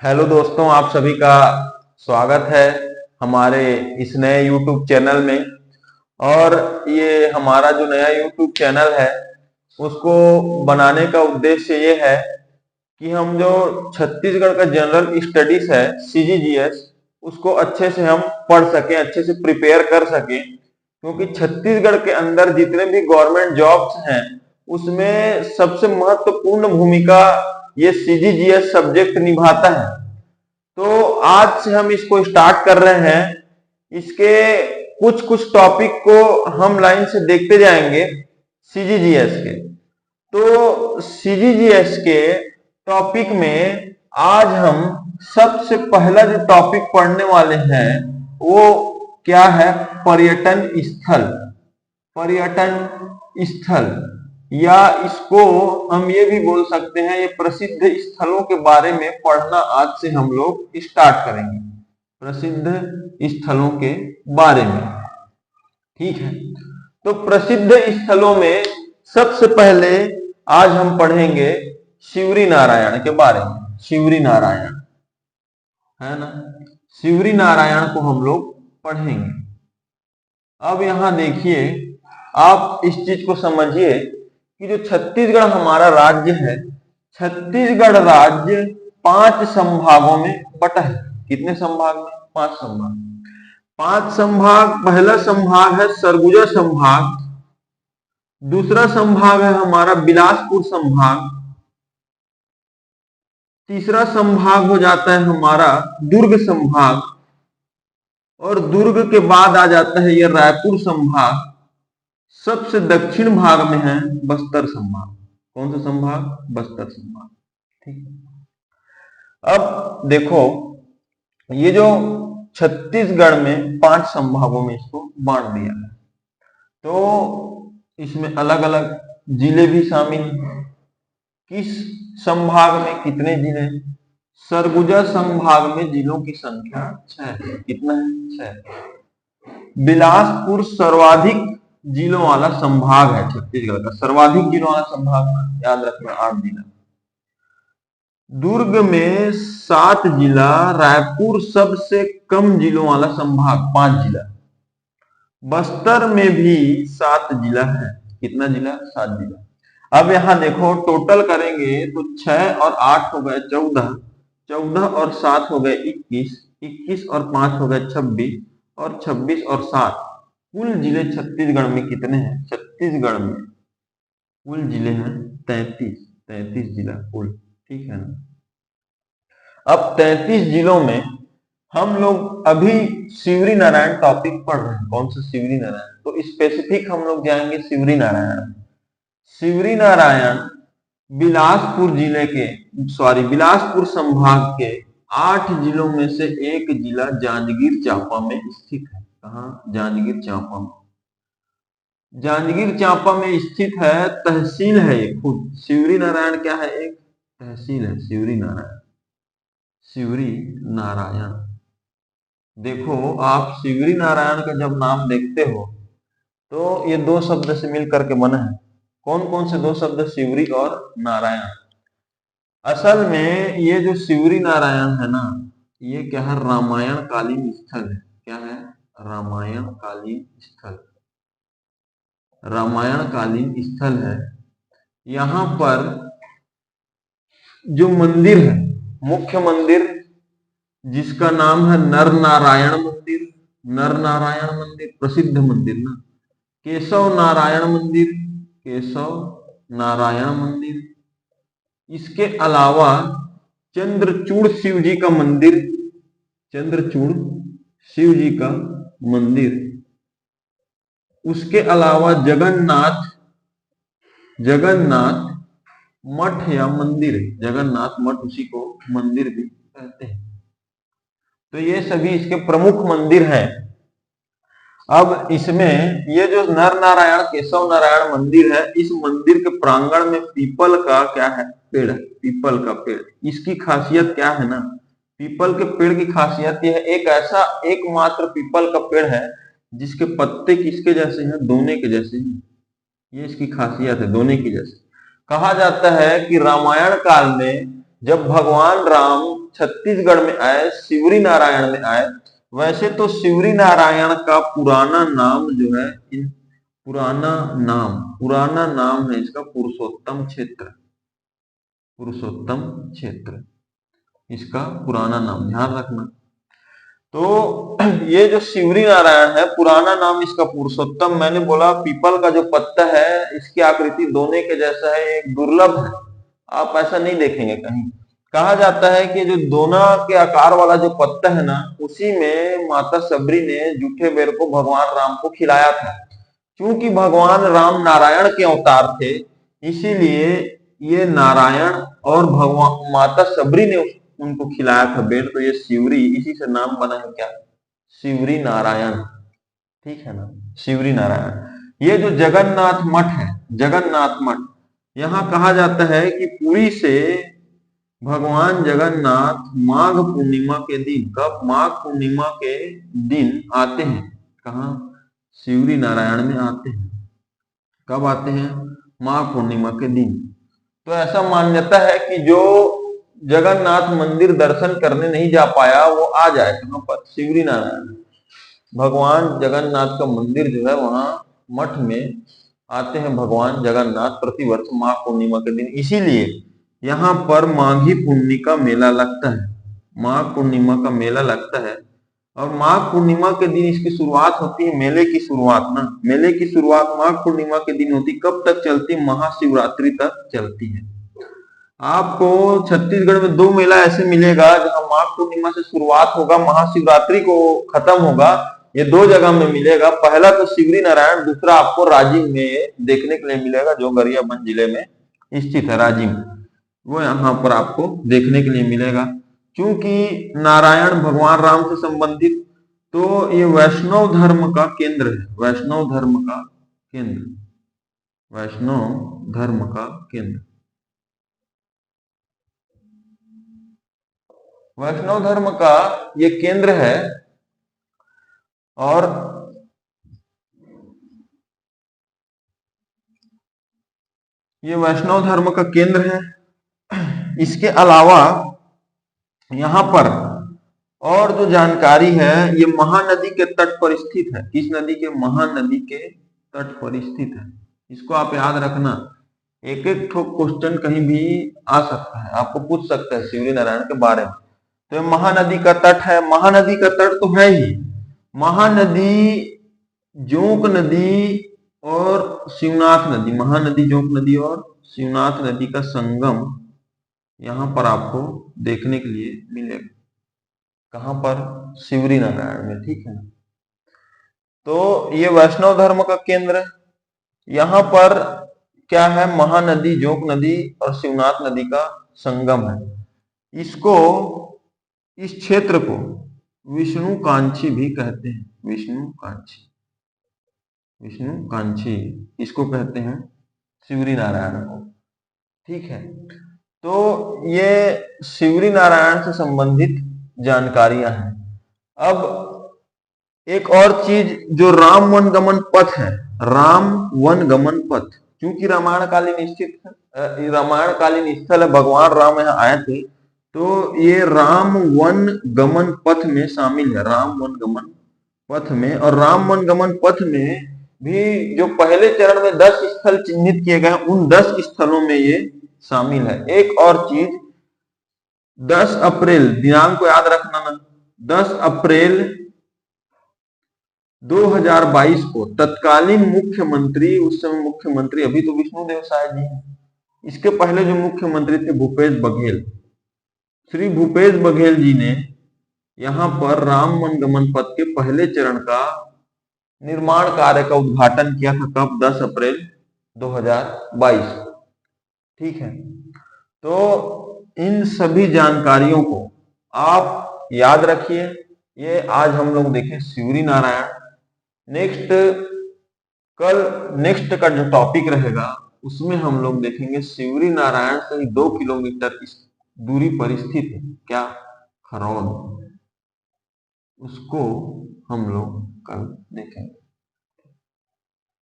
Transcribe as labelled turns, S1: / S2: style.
S1: Hello दोस्तों, आप सभी का स्वागत है हमारे इस नए YouTube चैनल में। और ये हमारा जो नया YouTube चैनल है उसको बनाने का उद्देश्य ये है कि हम जो छत्तीसगढ़ का जनरल स्टडीज है CGGS उसको अच्छे से हम पढ़ सकें, अच्छे से प्रिपेयर कर सकें, क्योंकि छत्तीसगढ़ के अंदर जितने भी गवर्नमेंट जॉब्स हैं उसमें सबसे महत्वपूर्ण भूमिका ये CGGS सब्जेक्ट निभाता है। तो आज से हम इसको स्टार्ट कर रहे हैं। इसके कुछ कुछ टॉपिक को हम लाइन से देखते जाएंगे CGGS के। तो CGGS के टॉपिक में आज हम सबसे पहला जो टॉपिक पढ़ने वाले हैं वो क्या है? पर्यटन स्थल। पर्यटन स्थल, या इसको हम ये भी बोल सकते हैं, ये प्रसिद्ध स्थलों के बारे में पढ़ना आज से हम लोग स्टार्ट करेंगे। प्रसिद्ध स्थलों के बारे में, ठीक है। तो प्रसिद्ध स्थलों में सबसे पहले आज हम पढ़ेंगे शिवरी नारायण के बारे में। शिवरी नारायण है ना, शिवरी नारायण को हम लोग पढ़ेंगे। अब यहां देखिए, आप इस चीज को समझिए कि जो छत्तीसगढ़ हमारा राज्य है, छत्तीसगढ़ राज्य 5 संभागों में बटा है। कितने संभाग में? 5 संभाग। 5 संभाग। पहला संभाग है सरगुजा संभाग, दूसरा संभाग है हमारा बिलासपुर संभाग, तीसरा संभाग हो जाता है हमारा दुर्ग संभाग, और दुर्ग के बाद आ जाता है ये रायपुर संभाग। सबसे दक्षिण भाग में है बस्तर संभाग। कौन सा संभाग? बस्तर संभाग। ठीक। अब देखो, ये जो छत्तीसगढ़ में 5 संभागों में इसको बांट दिया है, तो इसमें अलग अलग जिले भी शामिल हैं। किस संभाग में कितने जिले? सरगुजा संभाग में जिलों की संख्या 6 है। कितना है? 6। बिलासपुर सर्वाधिक जिलों वाला संभाग है छत्तीसगढ़ का। सर्वाधिक जिलों वाला संभाग याद रखना, 8 जिला। दुर्ग में 7 जिला। रायपुर सबसे कम जिलों वाला संभाग, 5 जिला। बस्तर में भी 7 जिला है। कितना जिला? 7 जिला। अब यहां देखो, टोटल करेंगे तो 6 और 8 हो गए 14, 14 और 7 हो गए 21, 21 और 5 हो गए 26, और 26 और 7 कुल जिले छत्तीसगढ़ में कितने हैं? छत्तीसगढ़ में कुल जिले हैं 33 जिला कुल। ठीक है ना। अब 33 जिलों में हम लोग अभी शिवरी नारायण टॉपिक पढ़ रहे हैं। कौन सा? शिवरी नारायण। तो स्पेसिफिक हम लोग जाएंगे शिवरी नारायण। शिवरी नारायण बिलासपुर जिले के, बिलासपुर संभाग के 8 जिलों में से एक जिला जांजगीर चांपा में स्थित है। कहां? जांजगीर चांपा में। जांजगीर चांपा में स्थित है, तहसील है ये खुद। शिवरी नारायण क्या है? एक तहसील है शिवरी नारायण। शिवरी नारायण। देखो, आप शिवरी नारायण का जब नाम देखते हो तो ये 2 शब्द से मिल करके बना है। कौन कौन से 2 शब्द? शिवरी और नारायण। असल में ये जो शिवरी नारायण है ना, ये क्या है? रामायण कालीन स्थल है। क्या है? रामायण कालीन स्थल। रामायण कालीन स्थल है। यहां पर जो मंदिर है, मुख्य मंदिर, जिसका नाम है नर नारायण मंदिर। नर नारायण मंदिर प्रसिद्ध मंदिर ना। केशव नारायण मंदिर। केशव नारायण मंदिर। इसके अलावा चंद्रचूड़ शिव जी का मंदिर। चंद्रचूड़ शिव जी का मंदिर। उसके अलावा जगन्नाथ जगन्नाथ मठ या मंदिर है। जगन्नाथ मठ, उसी को मंदिर भी कहते हैं। तो ये सभी इसके प्रमुख मंदिर हैं। अब इसमें ये जो नर नारायण केशव नारायण मंदिर है, इस मंदिर के प्रांगण में पीपल का क्या है? पेड़। पीपल का पेड़। इसकी खासियत क्या है ना, पीपल के पेड़ की खासियत यह है, एक ऐसा एकमात्र पीपल का पेड़ है जिसके पत्ते किसके जैसे हैं? दोने के जैसे हैं। ये इसकी खासियत है, दोने के जैसे। कहा जाता है कि रामायण काल में जब भगवान राम छत्तीसगढ़ में आए, शिवरी नारायण में आए। वैसे तो शिवरी नारायण का पुराना नाम जो है, पुराना नाम है इसका पुरुषोत्तम क्षेत्र। पुरुषोत्तम क्षेत्र इसका पुराना नाम, ध्यान रखना। तो ये जो शिवरी नारायण है, पुराना नाम इसका पुरुषोत्तम। मैंने बोला पीपल का जो पत्ता है, इसकी आकृति दोने के जैसा है, एक दुर्लभ है, आप ऐसा नहीं देखेंगे कहीं। कहा जाता है कि जो दोना के आकार वाला जो पत्ता है ना, उसी में माता सबरी ने जूठे बेर को भगवान राम को खिलाया था। क्योंकि भगवान राम नारायण के अवतार थे, इसीलिए ये नारायण और भगवान माता सबरी ने उनको खिलाया था बेर, तो ये शिवरी, इसी से नाम बना है क्या, शिवरी नारायण। ठीक है ना, शिवरी नारायण। ये जो जगन्नाथ मठ है, जगन्नाथ मठ, यहाँ कहा जाता है कि पुरी से भगवान जगन्नाथ माघ पूर्णिमा के दिन, कब, माघ पूर्णिमा के दिन आते हैं। कहाँ, शिवरी नारायण में आते हैं। कब आते हैं, माघ पूर्णिमा के दिन। तो ऐसा मान्यता है कि जो जगन्नाथ मंदिर दर्शन करने नहीं जा पाया, वो आ जाए कहां पर, शिवरी नारायण। भगवान जगन्नाथ का मंदिर जो है, वहां मठ में आते हैं भगवान जगन्नाथ प्रतिवर्ष माघ पूर्णिमा के दिन। इसीलिए यहाँ पर माघी पूर्णिमा का मेला लगता है, माघ पूर्णिमा का मेला लगता है। और माघ पूर्णिमा के दिन इसकी शुरुआत होती है, मेले की शुरुआत ना, मेले की शुरुआत माघ पूर्णिमा के दिन होती। कब तक चलती, महाशिवरात्रि तक चलती है। आपको छत्तीसगढ़ में 2 मेला ऐसे मिलेगा जहां माघ पूर्णिमा से शुरुआत होगा, महाशिवरात्रि को खत्म होगा। ये 2 जगह में मिलेगा। पहला तो शिवरी नारायण, दूसरा आपको राजिम में देखने के लिए मिलेगा, जो गरियाबंद जिले में स्थित है राजिम, वो यहाँ पर आपको देखने के लिए मिलेगा। क्योंकि नारायण भगवान राम से संबंधित, तो ये वैष्णव धर्म का केंद्र है, वैष्णव धर्म का केंद्र, वैष्णव धर्म का केंद्र, वैष्णव धर्म का ये केंद्र है। और ये वैष्णव धर्म का केंद्र है। इसके अलावा यहाँ पर और जो जानकारी है, ये महानदी के तट पर स्थित है। किस नदी के, महानदी के तट पर स्थित है। इसको आप याद रखना, एक एक ठो क्वेश्चन कहीं भी आ सकता है, आपको पूछ सकता है शिवरी नारायण के बारे में। तो महानदी का तट है, महानदी का तट तो है ही। महानदी, जोंक नदी और शिवनाथ नदी, महानदी, जोंक नदी और शिवनाथ नदी का संगम यहाँ पर आपको देखने के लिए मिलेगा। कहां पर, शिवरी नारायण में। ठीक है, तो ये वैष्णव धर्म का केंद्र है। यहाँ पर क्या है, महानदी, जोंक नदी और शिवनाथ नदी का संगम है। इसको, इस क्षेत्र को विष्णु कांची भी कहते हैं, विष्णु कांची, विष्णु कांची इसको कहते हैं, शिवरी नारायण को। ठीक है, तो ये शिवरी नारायण से संबंधित जानकारियां हैं। अब एक और चीज, जो राम वन गमन पथ है, राम वन गमन पथ, क्योंकि रामायणकालीन स्थित है, रामायणकालीन स्थल है, भगवान राम यहाँ आए थे, तो ये राम वन गमन पथ में शामिल है, राम वन गमन पथ में। और राम वन गमन पथ में भी जो पहले चरण में 10 स्थल चिन्हित किए गए, उन 10 स्थलों में ये शामिल है। एक और चीज, 10 अप्रैल, दिनांक को याद रखना ना, 10 अप्रैल 2022 को तत्कालीन मुख्यमंत्री, उस समय मुख्यमंत्री अभी तो विष्णुदेव साय जी हैं, इसके पहले जो मुख्यमंत्री थे भूपेश बघेल, श्री भूपेश बघेल जी ने यहाँ पर राम वन गमन पथ के पहले चरण का निर्माण कार्य का उद्घाटन किया था। कब, 10 अप्रैल 2022। ठीक है, तो इन सभी जानकारियों को आप याद रखिए। ये आज हम लोग देखें शिवरी नारायण। नेक्स्ट का जो टॉपिक रहेगा, उसमें हम लोग देखेंगे शिवरी नारायण से 2 किलोमीटर इस दूरी पर स्थित है क्या, खरौद, उसको हम लोग कल देखेंगे।